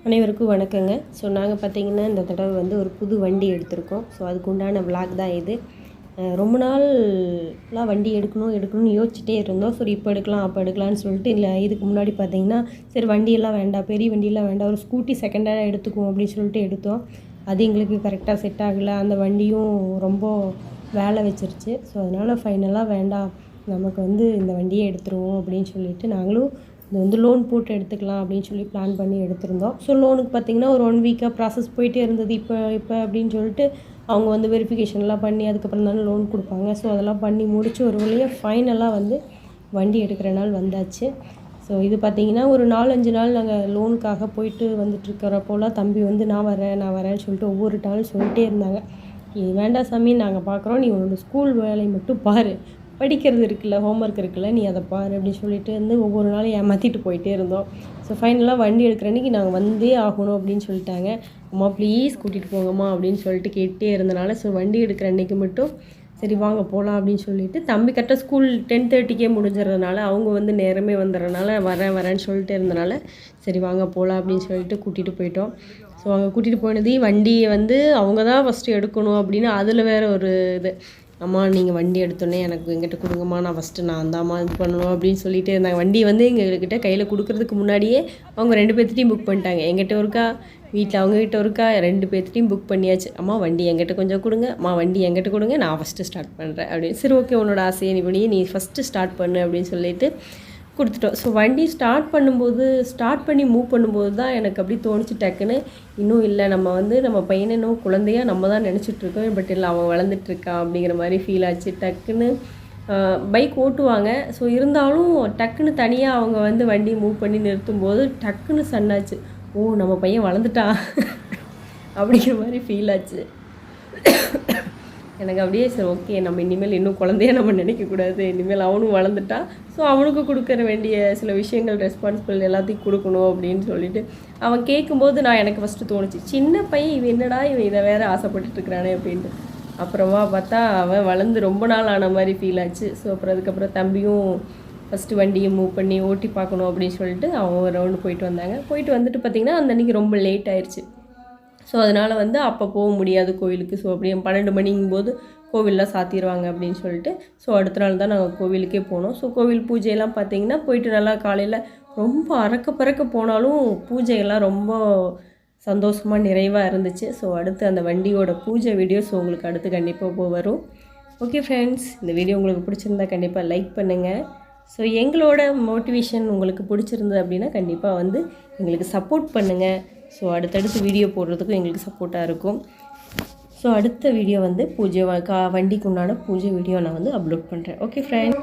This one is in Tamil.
அனைவருக்கும் வணக்கங்க. ஸோ நாங்கள் பார்த்திங்கன்னா இந்த தடவை வந்து ஒரு புது வண்டி எடுத்திருக்கோம். ஸோ அதுக்கு உண்டான விளாக் தான் இது. ரொம்ப நாள்லாம் வண்டி எடுக்கணும்னு யோசிச்சுட்டே இருந்தோம். சரி இப்போ எடுக்கலாம் அப்போ எடுக்கலான்னு சொல்லிட்டு, இல்லை இதுக்கு முன்னாடி பார்த்திங்கன்னா சரி வண்டியெல்லாம் வேண்டாம், பெரிய வண்டியெல்லாம் வேண்டாம், ஒரு ஸ்கூட்டி செகண்ட் ஹேண்டாக எடுத்துக்குவோம் அப்படின்னு சொல்லிட்டு எடுத்தோம். அது எங்களுக்கு கரெக்டாக செட் ஆகலை. அந்த வண்டியும் ரொம்ப வேலை வச்சிருச்சு. ஸோ அதனால் ஃபைனலாக வேண்டாம், நமக்கு வந்து இந்த வண்டியே எடுத்துருவோம் அப்படின்னு சொல்லிட்டு நாங்களும் இது வந்து லோன் போட்டு எடுத்துக்கலாம் அப்படின்னு சொல்லி பிளான் பண்ணி எடுத்திருந்தோம். ஸோ லோனுக்கு பார்த்திங்கன்னா ஒரு 1 வீக்காக ப்ராசஸ் போயிட்டே இருந்தது. இப்போ அப்படின்னு சொல்லிட்டு அவங்க வந்து வெரிஃபிகேஷன்லாம் பண்ணி அதுக்கப்புறம் தானே லோன் கொடுப்பாங்க. ஸோ அதெல்லாம் பண்ணி முடித்து ஒரு வழியாக ஃபைனலாக வந்து வண்டி எடுக்கிற நாள் வந்தாச்சு. ஸோ இது பார்த்திங்கன்னா ஒரு 4-5 நாள் நாங்கள் லோனுக்காக போயிட்டு வந்துட்டுருக்கிறப்போலாம் தம்பி வந்து நான் வரேன்னு சொல்லிட்டு ஒவ்வொரு நாளும் சொல்லிட்டே இருந்தாங்க. இது வேண்டாம் சாமி, நாங்கள் பார்க்குறோம், நீ உன்னோட ஸ்கூல் வேலையை மட்டும் பாரு, படிக்கிறது இருக்குல்ல, ஹோம்ஒர்க் இருக்குல்ல, நீ அதை பாரு அப்படின்னு சொல்லிட்டு வந்து ஒவ்வொரு நாளும் ஏமாற்றிட்டு போயிட்டே இருந்தோம். ஸோ ஃபைனலாக வண்டி எடுக்கிற அன்றைக்கி நாங்கள் வந்தே ஆகணும் அப்படின்னு சொல்லிட்டாங்க. அம்மா ப்ளீஸ் கூட்டிகிட்டு போங்கம்மா அப்படின்னு சொல்லிட்டு கேட்டே இருந்தனால, ஸோ வண்டி எடுக்கிற அன்றைக்கி மட்டும் சரி வாங்க போகலாம் அப்படின்னு சொல்லிட்டு, தம்பி கரெக்டாக ஸ்கூல் 10:30க்கே முடிஞ்சிடறதுனால அவங்க வந்து நேரமே வந்துடுறதுனால வரேன்னு சொல்லிட்டு இருந்தனால சரி வாங்க போகலாம் அப்படின்னு சொல்லிட்டு கூட்டிகிட்டு போயிட்டோம். ஸோ அங்கே கூட்டிகிட்டு போனது வண்டியை வந்து அவங்க தான் ஃபஸ்ட்டு எடுக்கணும் அப்படின்னு அதில் வேறு ஒரு இது, அம்மா நீங்கள் வண்டி எடுத்தோன்னே எனக்கு எங்கிட்ட கொடுங்கம்மா, நான் தாம்மா இது பண்ணணும் அப்படின்னு சொல்லிட்டு இருந்தாங்க. வண்டி வந்து எங்ககிட்ட கையில் கொடுக்குறதுக்கு முன்னாடியே அவங்க 2 பேர்த்திட்டையும் புக் பண்ணிட்டாங்க. எங்கிட்ட ஒருக்கா, வீட்டில் அவங்ககிட்ட ஒருக்கா, 2 பேர்த்திட்டையும் புக் பண்ணியாச்சு. அம்மா வண்டி எங்கிட்ட கொஞ்சம் கொடுங்க, வண்டி எங்கிட்ட கொடுங்க, நான் ஃபஸ்ட்டு ஸ்டார்ட் பண்ணுறேன் அப்படின்னு. சரி ஓகே, உன்னோட ஆசையை நீ ஃபஸ்ட்டு ஸ்டார்ட் பண்ணு அப்படின்னு சொல்லிட்டு கொடுத்துட்டோம். ஸோ வண்டி ஸ்டார்ட் பண்ணி மூவ் பண்ணும்போது தான் எனக்கு அப்படி தோணுச்சு டக்குன்னு, இன்னும் இல்லை நம்ம வந்து நம்ம பையனை இன்னும் குழந்தையாக நம்ம தான் நினச்சிட்ருக்கோம், பட் இல்லை அவன் வளர்ந்துட்டுருக்கான் அப்படிங்கிற மாதிரி ஃபீல் ஆச்சு. டக்குன்னு பைக் ஓட்டுவாங்க. ஸோ இருந்தாலும் டக்குன்னு தனியாக அவங்க வந்து வண்டி மூவ் பண்ணி நிறுத்தும்போது டக்குன்னு சன்னாச்சு, ஓ நம்ம பையன் வளர்ந்துட்டான் அப்படிங்கிற மாதிரி ஃபீல் ஆச்சு எனக்கு. அப்படியே சரி ஓகே, நம்ம இனிமேல் இன்னும் குழந்தைய நம்ம நினைக்கக்கூடாது, இனிமேல் அவனும் வளர்ந்துட்டான், ஸோ அவனுக்கு கொடுக்குற வேண்டிய சில விஷயங்கள் ரெஸ்பான்சிபிள் எல்லாத்தையும் கொடுக்கணும் அப்படின்னு சொல்லிட்டு அவன் கேட்கும்போது எனக்கு ஃபஸ்ட்டு தோணுச்சு, சின்ன பையன் இவன் என்னடா இவன் இதை வேறு ஆசைப்பட்டுருக்கிறானே அப்படின்ட்டு. அப்புறமா பார்த்தா அவன் வளர்ந்து ரொம்ப நாள் ஆன மாதிரி ஃபீல் ஆச்சு. ஸோ அதுக்கப்புறம் தம்பியும் ஃபஸ்ட்டு வண்டியை மூவ் பண்ணி ஓட்டி பார்க்கணும் அப்படின்னு சொல்லிட்டு அவங்க ஒரு ரவுண்டு போயிட்டு வந்தாங்க. போயிட்டு வந்துட்டு பார்த்திங்கன்னா அந்த அன்றைக்கி ரொம்ப லேட் ஆயிடுச்சு. ஸோ அதனால் வந்து அப்போ போக முடியாது கோவிலுக்கு. ஸோ அப்படியே 12 மணிங்கும்போது கோவிலெலாம் சாத்திடுவாங்க அப்படின்னு சொல்லிட்டு, ஸோ அடுத்த நாள் தான் நாங்கள் கோவிலுக்கே போனோம். ஸோ கோவில் பூஜையெல்லாம் பார்த்திங்கன்னா போயிட்டு நல்லா காலையில் ரொம்ப பறக்க போனாலும் பூஜையெல்லாம் ரொம்ப சந்தோஷமாக நிறைவாக இருந்துச்சு. ஸோ அடுத்து அந்த வண்டியோட பூஜை வீடியோஸ் உங்களுக்கு அடுத்து கண்டிப்பாக வரும். ஓகே ஃப்ரெண்ட்ஸ், இந்த வீடியோ உங்களுக்கு பிடிச்சிருந்தா கண்டிப்பாக லைக் பண்ணுங்கள். ஸோ எங்களோட மோட்டிவேஷன் உங்களுக்கு பிடிச்சிருந்தது அப்படின்னா கண்டிப்பாக வந்து எங்களுக்கு சப்போர்ட் பண்ணுங்கள். ஸோ அடுத்தடுத்து வீடியோ போடுறதுக்கும் எங்களுக்கு சப்போர்ட்டாக இருக்கும். ஸோ அடுத்த வீடியோ வந்து வண்டிக்கு உண்டான பூஜை வீடியோ நான் வந்து அப்லோட் பண்ணுறேன். Okay friends.